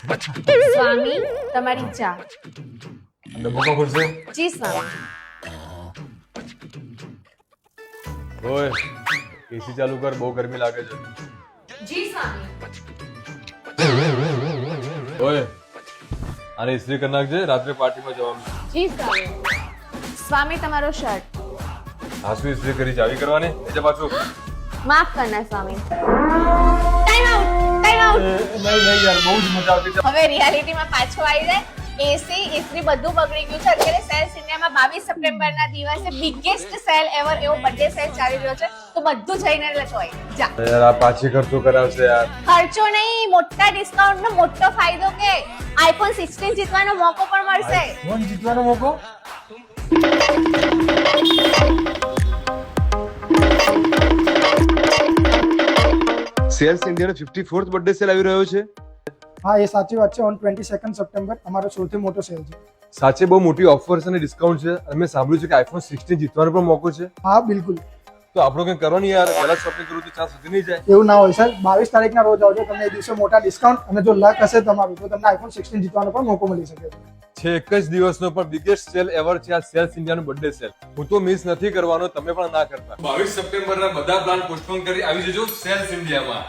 સ્વામી તમારી ચા. ડબ્બો કોણ ખોલશે? જી સ્વામી. ઓય એસી ચાલુ કર, બહુ ગરમી લાગે છે. જી સ્વામી. ઓય આને ઇસ્ત્રી કરી નાખજે, રાત્રે પાર્ટીમાં જવાનું છે. જી સ્વામી. સ્વામી તમારો શર્ટ. હાસુ ઇસ્ત્રી કરી ચાવી કરવાની એટલે પાછું માફ કરના Swami. Time out, time out. નહીં યાર, બહુ જ મજા આવતી છે. હવે રિયાલિટીમાં પાછો આવી જાય. એસી ઇસ્ત્રી બધું બગડી ગયું છે. અત્યારે સેલ્સ ઇન્ડિયામાં 22 સપ્ટેમ્બરના દિવસે બિગેસ્ટ સેલ એવર એવો બર્થડે સેલ ચાલી રહ્યો છે. તો બધું જઈને લેતો હોય. જા. યાર આ પાછી ખર્ચો કરાવશે યાર. ખર્ચો નહીં, મોટા ડિસ્કાઉન્ટ નો મોટો ફાયદો કે આઈફોન 16 જીતવાનો મોકો પણ મળશે. ફોન જીતવાનો મોકો? સેલ્સ ઇન્ડિયાનો 54th બર્થડે સેલ આવી રહ્યો છે. હા એ સાચી વાત છે. ઓન 22 સપ્ટેમ્બર અમારો સૌથી મોટો સેલ છે. સાચે બહુ મોટી ઓફર્સ અને ડિસ્કાઉન્ટ છે. અમે સાંભળ્યું છે કે આઈફોન 16 જીતવાનો પણ મોકો છે. હા બિલકુલ. તો આપણો કંઈ કરવાનું યાર, પહેલા શોપિંગ કરું તો ચાન્સ સુધી નહીં જાય. એવું ના હોય સર. 22 તારીખના રોજ આવજો. તમને એ દિવસે મોટા ડિસ્કાઉન્ટ અને જો લક હશે તમારું તો તમને આઈફોન 16 જીતવાનો પણ મોકો મળી શકે છે. એક જ દિવસનો પણ બિગેસ્ટ સેલ એવર છે આ સેલ્સ ઇન્ડિયાનો બર્થડે સેલ. હું તો મિસ નથી કરવાનો, તમે પણ ના કરતા. 22 સપ્ટેમ્બરના બધા પ્લાન પોસ્ટપોન કરી આવી જજો સેલ્સ ઇન્ડિયામાં.